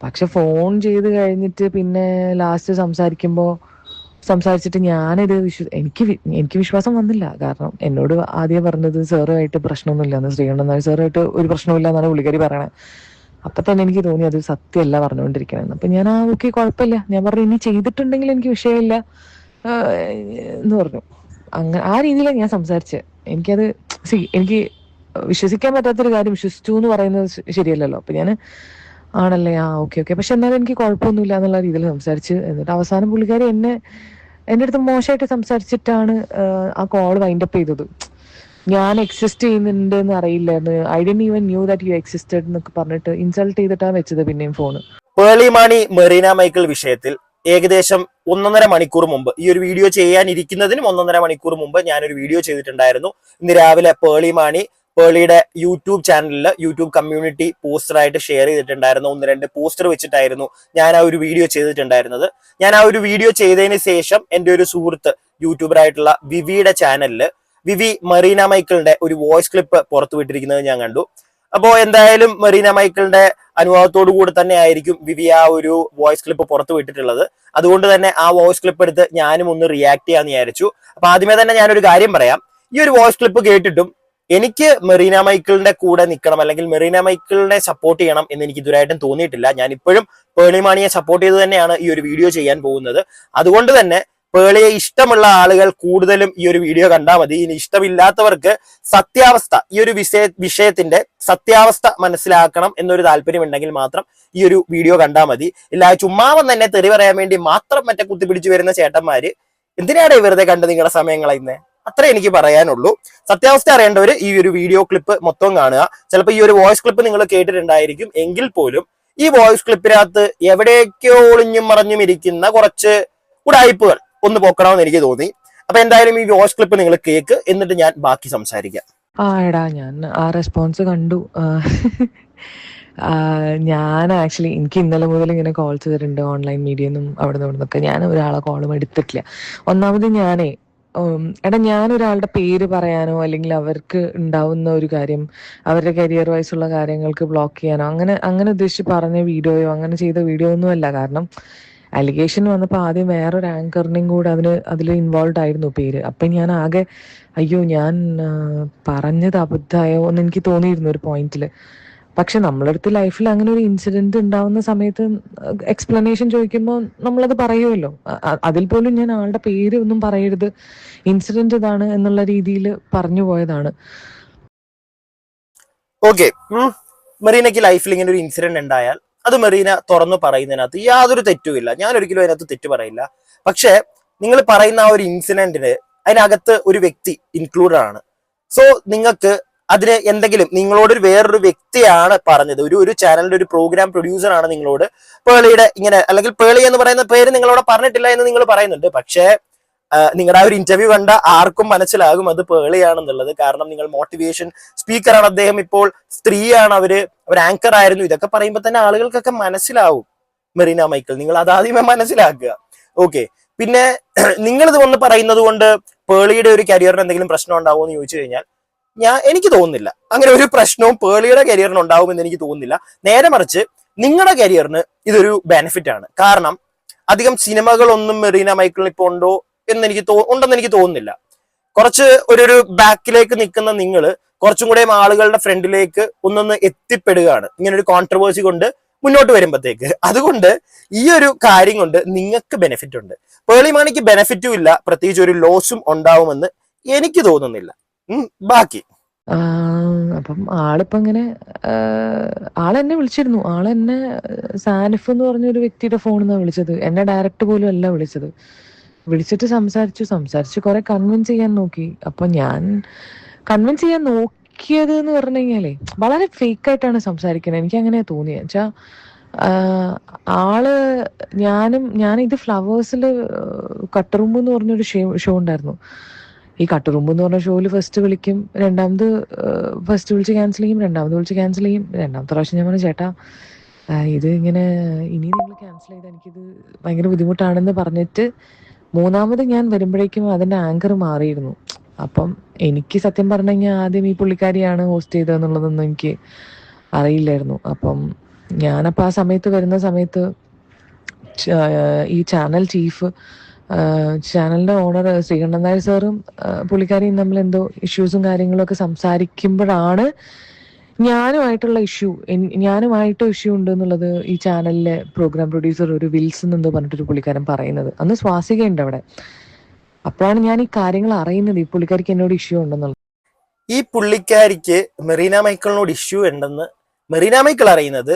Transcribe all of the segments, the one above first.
പക്ഷെ ഫോൺ ചെയ്ത് കഴിഞ്ഞിട്ട് പിന്നെ ലാസ്റ്റ് സംസാരിച്ചിട്ട് ഞാനിത് എനിക്ക് വിശ്വാസം വന്നില്ല. കാരണം എന്നോട് ആദ്യം പറഞ്ഞത് സാറുമായിട്ട് പ്രശ്നമൊന്നുമില്ല, ശ്രീകണ്ഠൻ നായർ സാറുമായിട്ട് ഒരു പ്രശ്നമില്ല എന്നാണ് പുള്ളിക്കാരി പറയണത്. അപ്പൊ തന്നെ എനിക്ക് തോന്നി അത് സത്യമല്ല പറഞ്ഞുകൊണ്ടിരിക്കണെന്ന്. അപ്പൊ ഞാൻ ഓക്കെ കുഴപ്പമില്ല, ഞാൻ പറഞ്ഞു ഇനി ചെയ്തിട്ടുണ്ടെങ്കിൽ എനിക്ക് വിഷയമില്ല എന്ന് പറഞ്ഞു. അങ്ങനെ ആ രീതിയിലാണ് ഞാൻ സംസാരിച്ചത്. എനിക്കത് എനിക്ക് വിശ്വസിക്കാൻ പറ്റാത്തൊരു കാര്യം വിശ്വസിച്ചു എന്ന് പറയുന്നത് ശരിയല്ലല്ലോ. അപ്പൊ ഞാൻ ആണല്ലേ, ആ ഓക്കെ ഓക്കെ, പക്ഷെ എന്നാലും എനിക്ക് കുഴപ്പമൊന്നുമില്ല എന്നുള്ള രീതിയിൽ സംസാരിച്ച്. എന്നിട്ട് അവസാനം പുള്ളിക്കാരി എൻ്റെ അടുത്ത് മോശമായിട്ട് സംസാരിച്ചിട്ടാണ് ആ കോൾ വൈൻഡപ്പ് ചെയ്തത്. ഞാൻ എക്സിസ്റ്റ് ചെയ്യുന്നുണ്ട് എന്ന് അറിയില്ലായിരുന്നു, I didn't even knew that you existed എന്നൊക്കെ പറഞ്ഞിട്ട് ഇൻസൾട്ട് ചെയ്തിട്ടാണ് വെച്ചത് പിന്നെയും ഫോണ്. പേളി മാണി മെറീന മൈക്കിൾ വിഷയത്തിൽ ഏകദേശം 1.5 മണിക്കൂർ മുമ്പ്, ഈ ഒരു വീഡിയോ ചെയ്യാനിരിക്കുന്നതിനും 1.5 മണിക്കൂർ മുമ്പ് ഞാനൊരു വീഡിയോ ചെയ്തിട്ടുണ്ടായിരുന്നു. ഇന്ന് രാവിലെ പേളി മാണി പേളിയുടെ യൂട്യൂബ് ചാനലിൽ യൂട്യൂബ് കമ്മ്യൂണിറ്റി പോസ്റ്ററായിട്ട് ഷെയർ ചെയ്തിട്ടുണ്ടായിരുന്നു. 1-2 പോസ്റ്റർ വെച്ചിട്ടായിരുന്നു ഞാൻ ആ ഒരു വീഡിയോ ചെയ്തിട്ടുണ്ടായിരുന്നത്. ഞാൻ ആ ഒരു വീഡിയോ ചെയ്തതിന് ശേഷം എൻ്റെ ഒരു സുഹൃത്ത് യൂട്യൂബറായിട്ടുള്ള വിവിയുടെ ചാനലിൽ വിവി മെറീന മൈക്കിളിന്റെ ഒരു വോയിസ് ക്ലിപ്പ് പുറത്തുവിട്ടിരിക്കുന്നത് ഞാൻ കണ്ടു. അപ്പോ എന്തായാലും മെറീന മൈക്കിളിന്റെ അനുഭവത്തോടു കൂടി തന്നെ ആയിരിക്കും വിവി ആ ഒരു വോയിസ് ക്ലിപ്പ് പുറത്തു വിട്ടിട്ടുള്ളത്. അതുകൊണ്ട് തന്നെ ആ വോയിസ് ക്ലിപ്പ് എടുത്ത് ഞാനും ഒന്ന് റിയാക്ട് ചെയ്യാന്ന് വിചാരിച്ചു. അപ്പൊ ആദ്യമേ തന്നെ ഞാനൊരു കാര്യം പറയാം. ഈ ഒരു വോയിസ് ക്ലിപ്പ് കേട്ടിട്ടും എനിക്ക് മെറീന മൈക്കിളിന്റെ കൂടെ നിൽക്കണം, അല്ലെങ്കിൽ മെറീന മൈക്കിളിനെ സപ്പോർട്ട് ചെയ്യണം എന്ന് എനിക്ക് ഇതുവരായിട്ടും തോന്നിയിട്ടില്ല. ഞാൻ ഇപ്പോഴും പേളി മാണിയെ സപ്പോർട്ട് ചെയ്ത് തന്നെയാണ് ഈ ഒരു വീഡിയോ ചെയ്യാൻ പോകുന്നത്. അതുകൊണ്ട് തന്നെ പേളിയെ ഇഷ്ടമുള്ള ആളുകൾ കൂടുതലും ഈ ഒരു വീഡിയോ കണ്ടാൽ മതി. ഇനി ഇഷ്ടമില്ലാത്തവർക്ക് സത്യാവസ്ഥ, ഈ ഒരു വിഷയത്തിന്റെ സത്യാവസ്ഥ മനസ്സിലാക്കണം എന്നൊരു താല്പര്യം ഉണ്ടെങ്കിൽ മാത്രം ഈ ഒരു വീഡിയോ കണ്ടാൽ മതി. ഇല്ല ചുമ്മാവൻ തന്നെ തെറി പറയാൻ വേണ്ടി മാത്രം മറ്റേ കുത്തിപ്പിടിച്ചു വരുന്ന ചേട്ടന്മാര് എന്തിനാണ് വെറുതെ കണ്ട് നിങ്ങളുടെ സമയം കളയുന്നത്? അത്രേ എനിക്ക് പറയാനുള്ളൂ. സത്യാവസ്ഥ അറിയേണ്ടവർ ഈ ഒരു വീഡിയോ ക്ലിപ്പ് മൊത്തം കാണുക. ചിലപ്പോൾ ഈ ഒരു വോയിസ് ക്ലിപ്പ് നിങ്ങൾ കേട്ടിട്ടുണ്ടായിരിക്കും, എങ്കിൽ പോലും ഈ വോയിസ് ക്ലിപ്പിനകത്ത് എവിടേക്കോ ഒളിഞ്ഞും മറഞ്ഞും ഇരിക്കുന്ന കുറച്ച് ഉടായ്പകൾ ഒന്ന് പൊക്കണമെന്ന് എനിക്ക് തോന്നി. അപ്പൊ എന്തായാലും ഈ വോയിസ് ക്ലിപ്പ് നിങ്ങൾ കേക്ക്, എന്നിട്ട് ഞാൻ ബാക്കി സംസാരിക്കാം. എടാ ഞാൻ ആ റെസ്പോൺസ് കണ്ടു. ഞാൻ ആക്ച്വലി എനിക്ക് ഇന്നലെ മുതൽ ഇങ്ങനെ കോൾസ് വരുന്നുണ്ട് ഓൺലൈൻ മീഡിയന്നും അവിടെ നിന്നൊക്കെ. ഞാൻ ഒരാളെ കോളും എടുത്തിട്ടില്ല. ഒന്നാമത് എടാ ഞാൻ ഒരാളുടെ പേര് പറയാനോ അല്ലെങ്കിൽ അവർക്ക് ഉണ്ടാവുന്ന ഒരു കാര്യം അവരുടെ കരിയർ വൈസുള്ള കാര്യങ്ങൾക്ക് ബ്ലോക്ക് ചെയ്യാനോ അങ്ങനെ ഉദ്ദേശിച്ച് പറഞ്ഞ വീഡിയോയോ അങ്ങനെ ചെയ്ത വീഡിയോ ഒന്നും അല്ല. കാരണം അലിഗേഷൻ വന്നപ്പോൾ ആദ്യം വേറൊരു ആങ്കറിനെയും കൂടെ അതിൽ ഇൻവോൾവ് ആയിരുന്നു പേര്. അപ്പം ഞാൻ ആകെ അയ്യോ ഞാൻ പറഞ്ഞത് അബദ്ധമായോ എന്ന് എനിക്ക് തോന്നിയിരുന്നു ഒരു പോയിന്റിൽ. പക്ഷെ നമ്മളടുത്ത് ലൈഫിൽ അങ്ങനെ ഒരു ഇൻസിഡന്റ് ഉണ്ടാവുന്ന സമയത്ത് എക്സ്പ്ലനേഷൻ ചോദിക്കുമ്പോൾ നമ്മളത് പറയുമല്ലോ. അതിൽ പോലും ഞാൻ ആളുടെ പേര് ഒന്നും പറയരുത്, ഇൻസിഡന്റ് ഇതാണ് എന്നുള്ള രീതിയിൽ പറഞ്ഞു പോയതാണ്. ഓക്കെ, മെറീനയ്ക്ക് ലൈഫിൽ ഇങ്ങനെ ഒരു ഇൻസിഡന്റ് ഉണ്ടായാൽ അത് മെറീന തുറന്നു പറയുന്നതിനകത്ത് യാതൊരു തെറ്റുമില്ല. ഞാൻ ഒരിക്കലും അതിനകത്ത് തെറ്റ് പറയില്ല. പക്ഷെ നിങ്ങൾ പറയുന്ന ആ ഒരു ഇൻസിഡന്റിന് അതിനകത്ത് ഒരു വ്യക്തി ഇൻക്ലൂഡഡ് ആണ്. സോ നിങ്ങൾക്ക് അതിന് എന്തെങ്കിലും നിങ്ങളോട് വേറൊരു വ്യക്തിയാണ് പറഞ്ഞത്, ഒരു ചാനലിന്റെ ഒരു പ്രോഗ്രാം പ്രൊഡ്യൂസർ ആണ് നിങ്ങളോട് പേളിയുടെ ഇങ്ങനെ, അല്ലെങ്കിൽ പേളി എന്ന് പറയുന്ന പേര് നിങ്ങളോട് പറഞ്ഞിട്ടില്ല എന്ന് നിങ്ങൾ പറയുന്നുണ്ട്. പക്ഷേ നിങ്ങളുടെ ആ ഒരു ഇന്റർവ്യൂ കണ്ട ആർക്കും മനസ്സിലാകും അത് പേളിയാണെന്നുള്ളത്. കാരണം നിങ്ങൾ മോട്ടിവേഷൻ സ്പീക്കറാണ്, അദ്ദേഹം ഇപ്പോൾ സ്ത്രീയാണ്, അവർ ആങ്കർ ആയിരുന്നു. ഇതൊക്കെ പറയുമ്പോൾ തന്നെ ആളുകൾക്കൊക്കെ മനസ്സിലാവും മെറീന മൈക്കിൾ. നിങ്ങൾ അതാദ്യമേ മനസ്സിലാക്കുക. ഓക്കെ, പിന്നെ നിങ്ങൾ ഇത് വന്ന് പറയുന്നത് കൊണ്ട് പേളിയുടെ ഒരു കരിയറിന് എന്തെങ്കിലും പ്രശ്നം ഉണ്ടാവുമോ എന്ന് ചോദിച്ചു കഴിഞ്ഞാൽ എനിക്ക് തോന്നുന്നില്ല അങ്ങനെ ഒരു പ്രശ്നവും പേളിയുടെ കരിയറിന് ഉണ്ടാവുമെന്ന് എനിക്ക് തോന്നുന്നില്ല. നേരെ മറിച്ച് നിങ്ങളുടെ കരിയറിന് ഇതൊരു ബെനിഫിറ്റ് ആണ്. കാരണം അധികം സിനിമകളൊന്നും മെറീന മൈക്കിളിന് ഇപ്പോൾ ഉണ്ടെന്ന് എനിക്ക് തോന്നുന്നില്ല. കുറച്ച് ഒരു ബാക്കിലേക്ക് നിൽക്കുന്ന നിങ്ങൾ കുറച്ചും കൂടെ ആളുകളുടെ ഫ്രണ്ടിലേക്ക് ഒന്നൊന്ന് എത്തിപ്പെടുകയാണ് ഇങ്ങനെ ഒരു കോൺട്രവേഴ്സി കൊണ്ട് മുന്നോട്ട് വരുമ്പോഴത്തേക്ക്. അതുകൊണ്ട് ഈ ഒരു കാര്യം കൊണ്ട് നിങ്ങൾക്ക് ബെനിഫിറ്റ് ഉണ്ട്. പേളി മാണിക്ക് ബെനിഫിറ്റും ഇല്ല, പ്രത്യേകിച്ച് ഒരു ലോസും ഉണ്ടാവുമെന്ന് എനിക്ക് തോന്നുന്നില്ല. ബാക്കി അപ്പം ആളിപ്പോ ഇങ്ങനെ ആളെന്നെ വിളിച്ചിരുന്നു. ആളെന്നെ സാനിഫ് എന്ന് പറഞ്ഞൊരു വ്യക്തിയുടെ ഫോണിൽ നിന്നാണ് വിളിച്ചത്, എന്നെ ഡയറക്റ്റ് പോലും അല്ല വിളിച്ചത്. വിളിച്ചിട്ട് സംസാരിച്ചു കുറെ കൺവിൻസ് ചെയ്യാൻ നോക്കി. അപ്പൊ ഞാൻ കൺവിൻസ് ചെയ്യാൻ നോക്കിയത് എന്ന് പറഞ്ഞു കഴിഞ്ഞാലേ വളരെ ഫേക്ക് ആയിട്ടാണ് സംസാരിക്കുന്നത്. എനിക്ക് അങ്ങനെ തോന്നിയത് വെച്ചാ ആള് ഞാൻ ഇത് ഫ്ലവേഴ്സിൽ കട്ടറുമ്പ് എന്ന് പറഞ്ഞൊരു ഷോ ഉണ്ടായിരുന്നു. ഈ കട്ടുറുമ്പ് എന്ന് പറഞ്ഞ ഷോയിൽ ഫസ്റ്റ് വിളിക്കും, ഫസ്റ്റ് വിളിച്ച് ക്യാൻസൽ ചെയ്യും, രണ്ടാമത് വിളിച്ച് ക്യാൻസൽ ചെയ്യും. രണ്ടാമത്തെ പ്രാവശ്യം ഞാൻ പറഞ്ഞു ചേട്ടാ ഇത് ഇങ്ങനെ ഇനി നിങ്ങൾ ക്യാൻസൽ ചെയ്താൽ എനിക്കിത് ഭയങ്കര ബുദ്ധിമുട്ടാണെന്ന് പറഞ്ഞിട്ട് മൂന്നാമത് ഞാൻ വരുമ്പോഴേക്കും അതിന്റെ ആങ്കർ മാറിയിരുന്നു. അപ്പം എനിക്ക് സത്യം പറഞ്ഞു കഴിഞ്ഞാൽ ആദ്യം ഈ പുള്ളിക്കാരിയാണ് ഹോസ്റ്റ് ചെയ്തതെന്നുള്ളതൊന്നും എനിക്ക് അറിയില്ലായിരുന്നു. അപ്പം ഞാനപ്പോൾ ആ സമയത്ത് വരുന്ന സമയത്ത് ഈ ചാനൽ ചീഫ്, ചാനലിന്റെ ഓണർ ശ്രീകണ്ഠൻ നായർ സാറും പുള്ളിക്കാരിയും തമ്മിൽ എന്തോ ഇഷ്യൂസും കാര്യങ്ങളൊക്കെ സംസാരിക്കുമ്പോഴാണ് ഞാനുമായിട്ടുള്ള ഇഷ്യൂ ഉണ്ട് എന്നുള്ളത് ഈ ചാനലിലെ പ്രോഗ്രാം പ്രൊഡ്യൂസർ ഒരു വിൽസൺ എന്തോ പറഞ്ഞിട്ടൊരു പുള്ളിക്കാരൻ പറയുന്നത്. അന്ന് സ്വാസികയുണ്ട് അവിടെ. അപ്പോഴാണ് ഞാൻ ഈ കാര്യങ്ങൾ അറിയുന്നത്, ഈ പുള്ളിക്കാരിക്ക് എന്നോട് ഇഷ്യൂ ഉണ്ടെന്നുള്ളത്. ഈ പുള്ളിക്കാരിക്ക് മെറീന മൈക്കിളിനോട് ഇഷ്യൂ ഉണ്ടെന്ന് മെറീന മൈക്കിൾ അറിയുന്നത്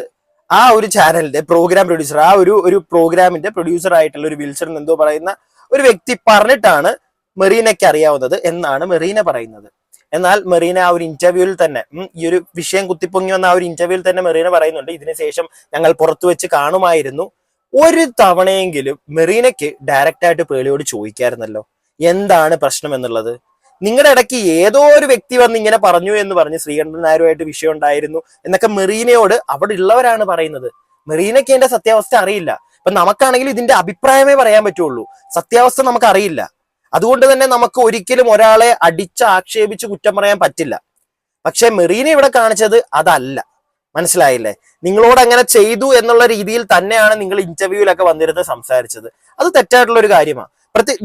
ആ ഒരു ചാനലിന്റെ പ്രോഗ്രാം പ്രൊഡ്യൂസർ, ആ ഒരു പ്രോഗ്രാമിന്റെ പ്രൊഡ്യൂസർ ആയിട്ടുള്ള ഒരു വിൽസൺ എന്തോ പറയുന്ന ഒരു വ്യക്തി പറഞ്ഞിട്ടാണ് മെറീനയ്ക്ക് അറിയാവുന്നത് എന്നാണ് മെറീന പറയുന്നത്. എന്നാൽ മെറീന ആ ഒരു ഇന്റർവ്യൂവിൽ തന്നെ, ഈ ഒരു വിഷയം കുത്തിപ്പൊങ്ങി വന്ന ആ ഒരു ഇന്റർവ്യൂവിൽ തന്നെ മെറീന പറയുന്നുണ്ട്, ഇതിനുശേഷം ഞങ്ങൾ പുറത്തു വെച്ച് കാണുമായിരുന്നു. ഒരു തവണയെങ്കിലും മെറീനയ്ക്ക് ഡയറക്റ്റ് ആയിട്ട് പേളിയോട് ചോദിക്കായിരുന്നല്ലോ എന്താണ് പ്രശ്നം എന്നുള്ളത്. നിങ്ങളുടെ ഇടയ്ക്ക് ഏതോ ഒരു വ്യക്തി വന്ന് ഇങ്ങനെ പറഞ്ഞു എന്ന് പറഞ്ഞ് ശ്രീകണ്ഠൻ നായരുമായിട്ട് വിഷയം ഉണ്ടായിരുന്നു എന്നൊക്കെ മെറീനയോട് അവിടെ ഉള്ളവരാണ് പറയുന്നത്. മെറീനയ്ക്ക് അതിന്റെ സത്യാവസ്ഥ അറിയില്ല. ഇപ്പൊ നമുക്കാണെങ്കിൽ ഇതിന്റെ അഭിപ്രായമേ പറയാൻ പറ്റുള്ളൂ, സത്യാവസ്ഥ നമുക്ക് അറിയില്ല. അതുകൊണ്ട് തന്നെ നമുക്ക് ഒരിക്കലും ഒരാളെ അടിച്ച് ആക്ഷേപിച്ച് കുറ്റം പറയാൻ പറ്റില്ല. പക്ഷെ മെറീന ഇവിടെ കാണിച്ചത് അതല്ല, മനസ്സിലായില്ലേ? നിങ്ങളോട് അങ്ങനെ ചെയ്തു എന്നുള്ള രീതിയിൽ തന്നെയാണ് നിങ്ങൾ ഇന്റർവ്യൂവിലൊക്കെ വന്നിരുന്ന് സംസാരിച്ചത്. അത് തെറ്റായിട്ടുള്ള ഒരു കാര്യമാണ്.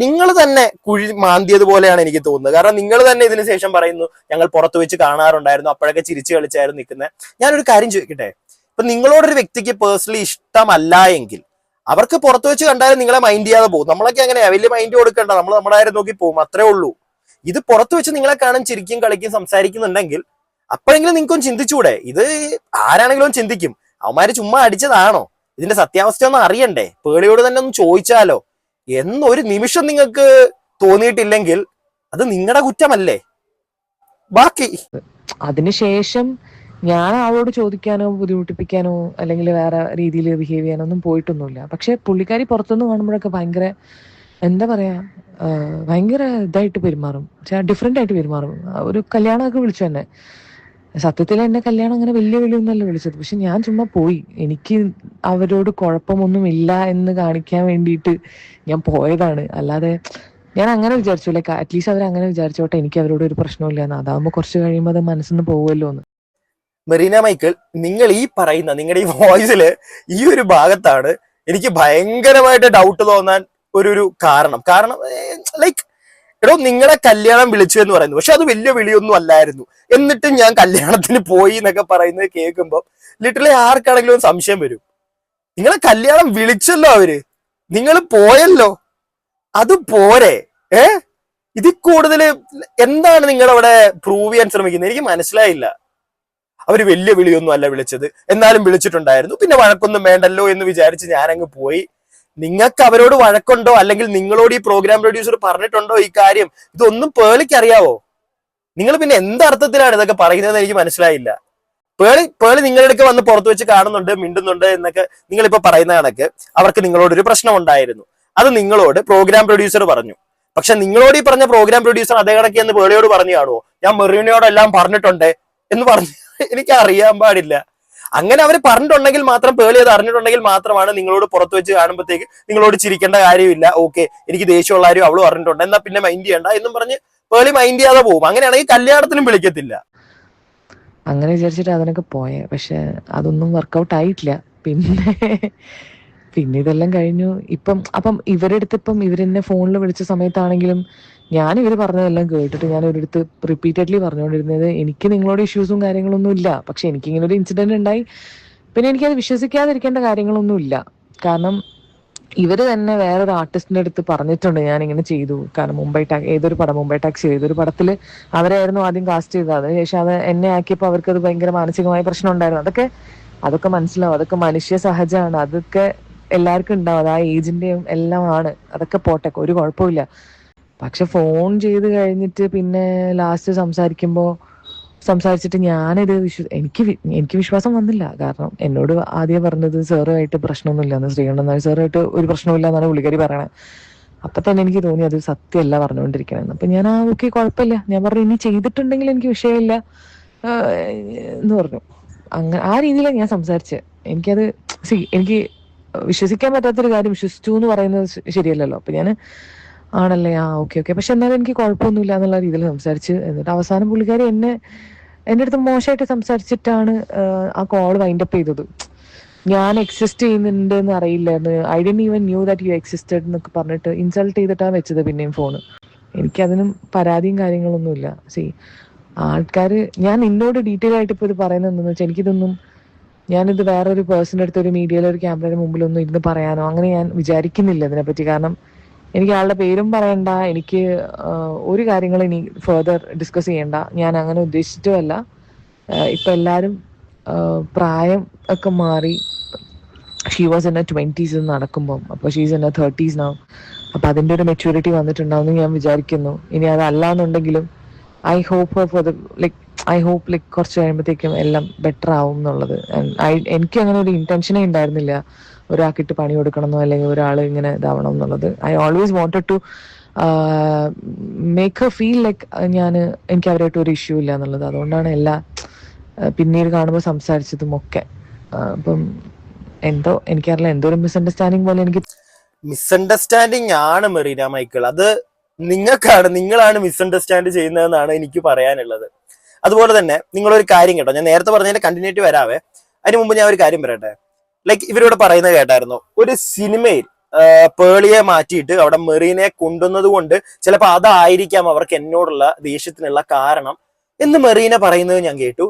നിങ്ങൾ തന്നെ കുഴി മാന്തിയതുപോലെയാണ് എനിക്ക് തോന്നുന്നത്. കാരണം നിങ്ങൾ തന്നെ ഇതിനു ശേഷം പറയുന്നു ഞങ്ങൾ പുറത്തു വെച്ച് കാണാറുണ്ടായിരുന്നു, അപ്പോഴൊക്കെ ചിരിച്ചു കളിച്ചായിരുന്നു നിൽക്കുന്നത്. ഞാനൊരു കാര്യം ചോദിക്കട്ടെ, ഇപ്പൊ നിങ്ങളോടൊരു വ്യക്തിക്ക് പേഴ്സണലി ഇഷ്ടമല്ല എങ്കിൽ അവർക്ക് പുറത്തു വെച്ച് കണ്ടാലും നിങ്ങളെ മൈൻഡ് ചെയ്യാതെ പോകും. നമ്മളൊക്കെ അങ്ങനെയാ, വലിയ മൈൻഡ് കൊടുക്കണ്ട, നമ്മൾ നമ്മുടെ കാര്യം നോക്കി പോകും, അത്രേ ഉള്ളൂ. ഇത് പുറത്തു വെച്ച് നിങ്ങളെ കാണാൻ ചിരിക്കും കളിക്കും സംസാരിക്കുന്നുണ്ടെങ്കിൽ അപ്പോഴെങ്കിലും നിങ്ങൾക്കൊന്ന് ചിന്തിച്ചൂടെ? ഇത് ആരാണെങ്കിലും ചിന്തിക്കും, അവന്മാര് ചുമ്മാ അടിച്ചതാണോ, ഇതിന്റെ സത്യാവസ്ഥ ഒന്നും അറിയണ്ടേ, പേളിയോട് തന്നെ ഒന്ന് ചോദിച്ചാലോ എന്നൊരു നിമിഷം നിങ്ങൾക്ക് തോന്നിയിട്ടില്ലെങ്കിൽ അത് നിങ്ങളുടെ കുറ്റമല്ലേ? ബാക്കി അതിനുശേഷം ഞാൻ ആളോട് ചോദിക്കാനോ ബുദ്ധിമുട്ടിപ്പിക്കാനോ അല്ലെങ്കിൽ വേറെ രീതിയിൽ ബിഹേവ് ചെയ്യാനോ ഒന്നും പോയിട്ടൊന്നുമില്ല. പക്ഷെ പുള്ളിക്കാരി പുറത്തുനിന്ന് കാണുമ്പോഴൊക്കെ ഭയങ്കര, എന്താ പറയാ, ഭയങ്കര ഇതായിട്ട് പെരുമാറും, ഡിഫറെന്റ് ആയിട്ട് പെരുമാറും. ഒരു കല്യാണമൊക്കെ വിളിച്ചു തന്നെ. സത്യത്തിൽ എന്നെ കല്യാണം അങ്ങനെ വലിയ ഒന്നല്ല വിളിച്ചത്, പക്ഷെ ഞാൻ ചുമ്മാ പോയി. എനിക്ക് അവരോട് കുഴപ്പമൊന്നും എന്ന് കാണിക്കാൻ വേണ്ടിയിട്ട് ഞാൻ പോയതാണ്. അല്ലാതെ ഞാൻ അങ്ങനെ വിചാരിച്ചു, ലൈക്ക് അറ്റ്ലീസ്റ്റ് അവർ അങ്ങനെ വിചാരിച്ചോട്ടെ, എനിക്ക് അവരോട് ഒരു പ്രശ്നമില്ല എന്ന്. അതാകുമ്പോൾ കുറച്ച് കഴിയുമ്പോൾ അത് മനസ്സിന്ന് പോകുമല്ലോ എന്ന്. മെറീന മൈക്കിൾ, നിങ്ങൾ ഈ പറയുന്ന നിങ്ങളുടെ ഈ വോയിസില് ഈ ഒരു ഭാഗത്താണ് എനിക്ക് ഭയങ്കരമായിട്ട് ഡൗട്ട് തോന്നാൻ ഒരു കാരണം. ലൈക്ക് എടോ, നിങ്ങളെ കല്യാണം വിളിച്ചു എന്ന് പറയുന്നു, പക്ഷെ അത് വലിയ വിളിയൊന്നും അല്ലായിരുന്നു, എന്നിട്ടും ഞാൻ കല്യാണത്തിന് പോയി എന്നൊക്കെ പറയുന്നത് കേൾക്കുമ്പോൾ ലിറ്ററലി ആർക്കാണെങ്കിലും സംശയം വരും. നിങ്ങളെ കല്യാണം വിളിച്ചല്ലോ അവര്, നിങ്ങൾ പോയല്ലോ, അത് പോരെ? ഇതിൽ കൂടുതൽ എന്താണ് നിങ്ങളവിടെ പ്രൂവ് ചെയ്യാൻ ശ്രമിക്കുന്നത്? എനിക്ക് മനസ്സിലായില്ല. അവര് വലിയ വിളിയൊന്നും അല്ല വിളിച്ചത്, എന്നാലും വിളിച്ചിട്ടുണ്ടായിരുന്നു, പിന്നെ വഴക്കൊന്നും വേണ്ടല്ലോ എന്ന് വിചാരിച്ച് ഞാനങ്ങ് പോയി. നിങ്ങൾക്ക് അവരോട് വഴക്കുണ്ടോ, അല്ലെങ്കിൽ നിങ്ങളോട് ഈ പ്രോഗ്രാം പ്രൊഡ്യൂസർ പറഞ്ഞിട്ടുണ്ടോ ഈ കാര്യം? ഇതൊന്നും പേളിക്ക് അറിയാവോ? നിങ്ങൾ പിന്നെ എന്തർത്ഥത്തിലാണ് ഇതൊക്കെ പറയുന്നത് എനിക്ക് മനസ്സിലായില്ല. പേളി നിങ്ങളുടെ അടുക്ക് വന്ന് പുറത്തു വെച്ച് കാണുന്നുണ്ട്, മിണ്ടുന്നുണ്ട് എന്നൊക്കെ നിങ്ങളിപ്പോ പറയുന്ന കണക്ക് അവർക്ക് നിങ്ങളോടൊരു പ്രശ്നം ഉണ്ടായിരുന്നു, അത് നിങ്ങളോട് പ്രോഗ്രാം പ്രൊഡ്യൂസർ പറഞ്ഞു. പക്ഷെ നിങ്ങളോട് ഈ പറഞ്ഞ പ്രോഗ്രാം പ്രൊഡ്യൂസർ അതേ കണക്ക് എന്ന് പേളിയോട് പറഞ്ഞു കാണുമോ? ഞാൻ മെറീനയോടെല്ലാം പറഞ്ഞിട്ടുണ്ട് എന്ന് പറഞ്ഞു? എനിക്ക് അറിയാൻ പാടില്ല. അങ്ങനെ അവർ പറഞ്ഞിട്ടുണ്ടെങ്കിൽ മാത്രം, പേളി അത് അറിഞ്ഞിട്ടുണ്ടെങ്കിൽ മാത്രമാണ് നിങ്ങളോട് പുറത്തു വെച്ച് കാണുമ്പോഴത്തേക്ക് നിങ്ങളോട് ചിരിക്കേണ്ട കാര്യമില്ല, ഓക്കെ എനിക്ക് ദേഷ്യമുള്ള കാര്യം അവള് പറഞ്ഞിട്ടുണ്ട് എന്നാ പിന്നെ മൈൻഡ് ചെയ്യണ്ട എന്നും പറഞ്ഞ് പേളി മൈൻഡ് ചെയ്യാതെ പോകും. അങ്ങനെയാണെങ്കിൽ കല്യാണത്തിനും വിളിക്കത്തില്ല. അങ്ങനെ വിചാരിച്ചിട്ട് അതിനൊക്കെ പോയെ, പക്ഷെ അതൊന്നും വർക്കൗട്ട് ആയിട്ടില്ല. പിന്നെ ഇതെല്ലാം കഴിഞ്ഞു. അപ്പം ഇവരെന്നെ ഫോണിൽ വിളിച്ച സമയത്താണെങ്കിലും ഞാൻ ഇവർ പറഞ്ഞതെല്ലാം കേട്ടിട്ട് ഞാൻ ഇവരടുത്ത് റിപ്പീറ്റഡ്ലി പറഞ്ഞുകൊണ്ടിരുന്നത്, എനിക്ക് നിങ്ങളോട് ഇഷ്യൂസും കാര്യങ്ങളൊന്നും ഇല്ല, പക്ഷെ എനിക്കിങ്ങനെ ഒരു ഇൻസിഡന്റ് ഉണ്ടായി. പിന്നെ എനിക്കത് വിശ്വസിക്കാതിരിക്കേണ്ട കാര്യങ്ങളൊന്നും ഇല്ല. കാരണം ഇവര് തന്നെ വേറൊരു ആർട്ടിസ്റ്റിന്റെ അടുത്ത് പറഞ്ഞിട്ടുണ്ട് ഞാൻ ഇങ്ങനെ ചെയ്തു. കാരണം മുംബൈ ടാക്സി ഏതൊരു പടത്തിൽ അവരായിരുന്നു ആദ്യം കാസ്റ്റ് ചെയ്തത്. അതിനുശേഷം അത് എന്നെ ആക്കിയപ്പോൾ അവർക്ക് അത് ഭയങ്കര മാനസികമായ പ്രശ്നം ഉണ്ടായിരുന്നു. അതൊക്കെ മനസ്സിലാവും, അതൊക്കെ മനുഷ്യ സഹജമാണ്, അതൊക്കെ എല്ലാവർക്കും ഉണ്ടാവും, അത് ആ ഏജിന്റെയും എല്ലാം ആണ്. അതൊക്കെ പോട്ടെ, ഒരു കുഴപ്പമില്ല. പക്ഷെ ഫോൺ ചെയ്ത് കഴിഞ്ഞിട്ട് പിന്നെ ലാസ്റ്റ് സംസാരിച്ചിട്ട് ഞാനിത് എനിക്ക് വിശ്വാസം വന്നില്ല. കാരണം എന്നോട് ആദ്യം പറഞ്ഞത് സാറുമായിട്ട് പ്രശ്നമൊന്നുമില്ല, ശ്രീകണ്ഠൻ നായർ സാറുമായിട്ട് ഒരു പ്രശ്നമില്ല എന്നാണ് പുള്ളിക്കാരി പറയണത്. അപ്പൊ തന്നെ എനിക്ക് തോന്നി അത് സത്യമല്ല പറഞ്ഞുകൊണ്ടിരിക്കണമെന്ന്. അപ്പൊ ഞാൻ ഓക്കെ കുഴപ്പമില്ല, ഞാൻ പറഞ്ഞു ഇനി ചെയ്തിട്ടുണ്ടെങ്കിൽ എനിക്ക് വിഷയമില്ല എന്ന് പറഞ്ഞു. അങ്ങനെ ആ രീതിയിലാണ് ഞാൻ സംസാരിച്ചത്. എനിക്ക് വിശ്വസിക്കാൻ പറ്റാത്തൊരു കാര്യം വിശ്വസിച്ചു എന്ന് പറയുന്നത് ശരിയല്ലല്ലോ. അപ്പൊ ഞാൻ ആണല്ലേ, ഓക്കെ, പക്ഷെ എന്നാലും എനിക്ക് കുഴപ്പമൊന്നുമില്ല എന്നുള്ള രീതിയിൽ സംസാരിച്ച്. എന്നിട്ട് അവസാനം പുള്ളിക്കാരി എൻ്റെ അടുത്ത് മോശമായിട്ട് സംസാരിച്ചിട്ടാണ് ആ കോൾ വൈൻഡപ്പ് ചെയ്തത്. ഞാൻ എക്സിസ്റ്റ് ചെയ്യുന്നുണ്ട് എന്ന് അറിയില്ലായിരുന്നു. I D even knew that you existed എന്നൊക്കെ പറഞ്ഞിട്ട് ഇൻസൾട്ട് ചെയ്തിട്ടാണ് വെച്ചത് പിന്നെയും ഫോണ്. എനിക്കതിനും പരാതിയും കാര്യങ്ങളൊന്നുമില്ല. സി ആൾക്കാർ, ഞാൻ നിന്നോട് ഡീറ്റെയിൽ ആയിട്ട് ഇപ്പോൾ ഇത് പറയുന്നത് എന്താണെന്ന് വെച്ചാൽ എനിക്കിതൊന്നും, ഞാനിത് വേറൊരു പേഴ്സൻ്റെ അടുത്ത് ഒരു മീഡിയയിലെ ഒരു ക്യാമറയുടെ മുമ്പിലൊന്നും ഇരുന്ന് പറയാനോ അങ്ങനെ ഞാൻ വിചാരിക്കുന്നില്ല ഇതിനെപ്പറ്റി. കാരണം എനിക്ക് ആളുടെ പേരും പറയണ്ട, എനിക്ക് ഒരു കാര്യങ്ങളും ഇനി ഫെർദർ ഡിസ്കസ് ചെയ്യണ്ട. ഞാൻ അങ്ങനെ ഉദ്ദേശിച്ചിട്ടുമല്ല. ഇപ്പം എല്ലാവരും പ്രായം ഒക്കെ മാറി. She was in A 20s നടക്കുമ്പം, അപ്പോൾ she's in A 30s now. അപ്പം അതിൻ്റെ ഒരു മെച്യൂരിറ്റി വന്നിട്ടുണ്ടാവുമെന്ന് ഞാൻ വിചാരിക്കുന്നു. ഇനി അതല്ല എന്നുണ്ടെങ്കിലും I hope for the like കുറച്ച് കഴിയുമ്പോഴത്തേക്കും എല്ലാം ബെറ്റർ ആവും എന്നുള്ളത്. എനിക്ക് അങ്ങനെ ഒരു ഇന്റൻഷനേ ഉണ്ടായിരുന്നില്ല ഒരാൾക്കിട്ട് പണി കൊടുക്കണമെന്നോ അല്ലെങ്കിൽ ഒരാൾ ഇങ്ങനെ ഇതാവണം എന്നുള്ളത്. I always wanted to make her feel like എനിക്ക് അവരായിട്ട് ഒരു ഇഷ്യൂ ഇല്ല എന്നുള്ളത്. അതുകൊണ്ടാണ് പിന്നീട് കാണുമ്പോൾ സംസാരിച്ചതും ഒക്കെ. അപ്പം എന്തോ എനിക്കറിയില്ല, എന്തോ ഒരു മിസ്അണ്ടർസ്റ്റാൻഡിങ് പോലെ എനിക്ക്. മിസ്അണ്ടർസ്റ്റാൻഡിങ് ആണ് മെറീന മൈക്കിൾ. അത് നിങ്ങളാണ് മിസ്അണ്ടർസ്റ്റാൻഡ് ചെയ്യുന്നതെന്നാണ് എനിക്ക് പറയാനുള്ളത്. അതുപോലെ തന്നെ നിങ്ങളൊരു കാര്യം കേട്ടോ, ഞാൻ നേരത്തെ പറഞ്ഞതിന്റെ കണ്ടിന്യൂറ്റി വരാവേ. അതിന് മുമ്പ് ഞാൻ ഒരു കാര്യം പറയട്ടെ. ലൈക്ക് ഇവരോട് പറയുന്നത് കേട്ടായിരുന്നു, ഒരു സിനിമയിൽ പേളിയെ മാറ്റിയിട്ട് അവിടെ മെറീനയെ കൊണ്ടുവന്നത് കൊണ്ട് ചിലപ്പോൾ അതായിരിക്കാം അവർക്ക് എന്നോടുള്ള ദേഷ്യത്തിനുള്ള കാരണം എന്ന് മെറീന പറയുന്നത് ഞാൻ കേട്ടു.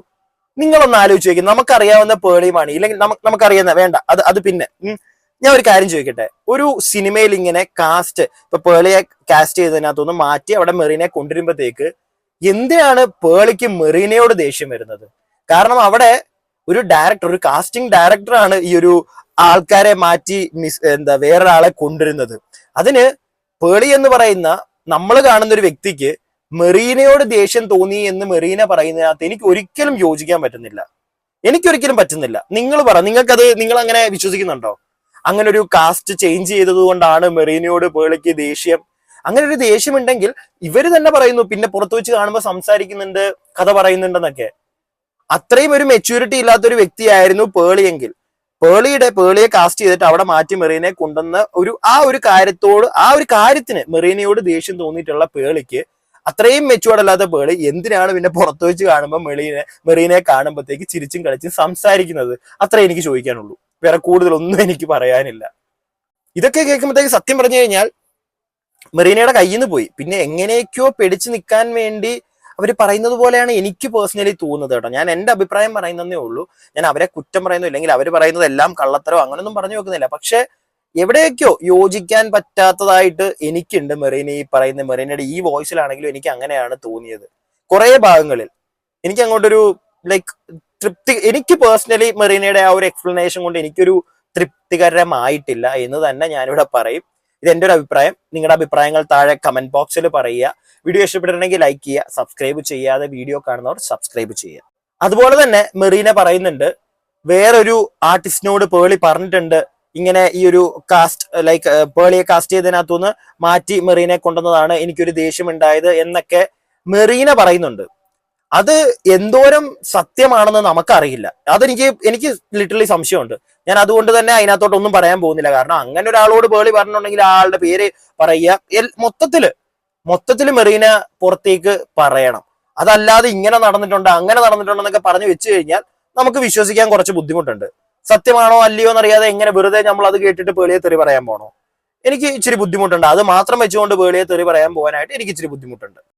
നിങ്ങളൊന്ന് ആലോചിച്ച് നോക്കി. നമുക്കറിയാവുന്ന പേളിയുമാണ്, ഇല്ലെങ്കിൽ നമുക്കറിയാവുന്ന വേണ്ട, അത് പിന്നെ. ഞാൻ ഒരു കാര്യം ചോദിക്കട്ടെ, ഒരു സിനിമയിൽ ഇങ്ങനെ ഇപ്പൊ പേളിയെ കാസ്റ്റ് ചെയ്തതിനകത്തൊന്ന് മാറ്റി അവിടെ മെറീനയെ കൊണ്ടുവരുമ്പോഴത്തേക്ക് എന്തിനാണ് പേളിക്ക് മെറീനയോട് ദേഷ്യം വരുന്നത്? കാരണം അവിടെ ഒരു കാസ്റ്റിംഗ് ഡയറക്ടറാണ് ഈ ഒരു ആൾക്കാരെ മാറ്റി വേറൊരാളെ കൊണ്ടുവരുന്നത്. അതിന് പേളി എന്ന് പറയുന്ന നമ്മൾ കാണുന്ന ഒരു വ്യക്തിക്ക് മെറീനയോട് ദേഷ്യം തോന്നി എന്ന് മെറീന പറയുന്നതിനകത്ത് എനിക്ക് ഒരിക്കലും യോജിക്കാൻ പറ്റുന്നില്ല. എനിക്കൊരിക്കലും പറ്റുന്നില്ല. നിങ്ങൾ നിങ്ങൾ അങ്ങനെ വിശ്വസിക്കുന്നുണ്ടോ? അങ്ങനെ ഒരു കാസ്റ്റ് ചേഞ്ച് ചെയ്തത് കൊണ്ടാണ് മെറീനയോട് പേളിക്ക് ദേഷ്യം. അങ്ങനെ ഒരു ദേഷ്യം ഉണ്ടെങ്കിൽ ഇവര് തന്നെ പറയുന്നു, പിന്നെ പുറത്തു വെച്ച് കാണുമ്പോൾ സംസാരിക്കുന്നുണ്ട്, കഥ പറയുന്നുണ്ടെന്നൊക്കെ. അത്രയും ഒരു മെച്യൂരിറ്റി ഇല്ലാത്ത ഒരു വ്യക്തിയായിരുന്നു പേളിയെങ്കിൽ പേളിയെ കാസ്റ്റ് ചെയ്തിട്ട് അവിടെ മാറ്റി മെറീനയെ കൊണ്ടുവന്ന ആ ഒരു കാര്യത്തിന് മെറീനയോട് ദേഷ്യം തോന്നിയിട്ടുള്ള പേളിക്ക്, അത്രയും മെച്യൂർഡ് അല്ലാത്ത പേളി എന്തിനാണ് പിന്നെ പുറത്തു വെച്ച് കാണുമ്പോൾ മെറീനയെ കാണുമ്പോഴത്തേക്ക് ചിരിച്ചും കളിച്ചും സംസാരിക്കുന്നത്? അത്രേ എനിക്ക് ചോദിക്കാനുള്ളൂ. വേറെ കൂടുതലൊന്നും എനിക്ക് പറയാനില്ല. ഇതൊക്കെ കേൾക്കുമ്പോഴത്തേക്ക് സത്യം പറഞ്ഞു കഴിഞ്ഞാൽ മെറീനയുടെ കയ്യിൽ നിന്ന് പോയി. പിന്നെ എങ്ങനെയൊക്കെയോ പിടിച്ചു നിൽക്കാൻ വേണ്ടി അവർ പറയുന്നത് പോലെയാണ് എനിക്ക് പേഴ്സണലി തോന്നുന്നത് കേട്ടോ. ഞാൻ എന്റെ അഭിപ്രായം പറയുന്നതേ ഉള്ളൂ. ഞാൻ അവരെ കുറ്റം പറയുന്നു, ഇല്ലെങ്കിൽ അവർ പറയുന്നത് എല്ലാം കള്ളത്തരോ അങ്ങനൊന്നും പറഞ്ഞു വെക്കുന്നില്ല. പക്ഷെ എവിടെയൊക്കെയോ യോജിക്കാൻ പറ്റാത്തതായിട്ട് എനിക്കുണ്ട് മെറീനയുടെ ഈ വോയിസിലാണെങ്കിലും എനിക്ക് അങ്ങനെയാണ് തോന്നിയത്. കുറെ ഭാഗങ്ങളിൽ എനിക്ക് അങ്ങോട്ടൊരു എനിക്ക് പേഴ്സണലി മെറീനയുടെ ആ ഒരു എക്സ്പ്ലനേഷൻ കൊണ്ട് എനിക്കൊരു തൃപ്തികരമായിട്ടില്ല എന്ന് തന്നെ ഞാനിവിടെ പറയും. ഇത് എന്റെ ഒരു അഭിപ്രായം. നിങ്ങളുടെ അഭിപ്രായങ്ങൾ താഴെ കമന്റ് ബോക്സിൽ പറയുക. വീഡിയോ ഇഷ്ടപ്പെട്ടിട്ടുണ്ടെങ്കിൽ ലൈക്ക് ചെയ്യുക. സബ്സ്ക്രൈബ് ചെയ്യാതെ വീഡിയോ കാണുന്നവർ സബ്സ്ക്രൈബ് ചെയ്യുക. അതുപോലെ തന്നെ മെറീന പറയുന്നുണ്ട്, വേറൊരു ആർട്ടിസ്റ്റിനോട് പേളി പറഞ്ഞിട്ടുണ്ട് ഇങ്ങനെ ഈ ഒരു പേളിയെ കാസ്റ്റ് ചെയ്തതിനകത്തുനിന്ന് മാറ്റി മെറീനയെ കൊണ്ടുവന്നതാണ് എനിക്കൊരു ദേഷ്യം ഉണ്ടായത് എന്നൊക്കെ മെറീന പറയുന്നുണ്ട്. അത് എന്തോരം സത്യമാണെന്ന് നമുക്കറിയില്ല. എനിക്ക് ലിറ്ററലി സംശയമുണ്ട്. ഞാൻ അതുകൊണ്ട് തന്നെ അതിനകത്തോട്ടൊന്നും പറയാൻ പോകുന്നില്ല. കാരണം അങ്ങനെ ഒരാളോട് പേളി പറഞ്ഞിട്ടുണ്ടെങ്കിൽ ആളുടെ പേര് പറയുക, മൊത്തത്തില് മെറീന പുറത്തേക്ക് പറയണം. അതല്ലാതെ ഇങ്ങനെ നടന്നിട്ടുണ്ട് അങ്ങനെ നടന്നിട്ടുണ്ടെന്നൊക്കെ പറഞ്ഞു വെച്ച് കഴിഞ്ഞാൽ നമുക്ക് വിശ്വസിക്കാൻ കുറച്ച് ബുദ്ധിമുട്ടുണ്ട്. സത്യമാണോ അല്ലയോ എന്നറിയാതെ എങ്ങനെ വെറുതെ നമ്മൾ അത് കേട്ടിട്ട് പേളിയെ തെറി പറയാൻ പോണോ? എനിക്ക് ഇച്ചിരി ബുദ്ധിമുട്ടുണ്ട്. അത് മാത്രം വെച്ചുകൊണ്ട് പേളിയെ തെറി പറയാൻ പോകാനായിട്ട് എനിക്ക് ഇച്ചിരി ബുദ്ധിമുട്ടുണ്ട്.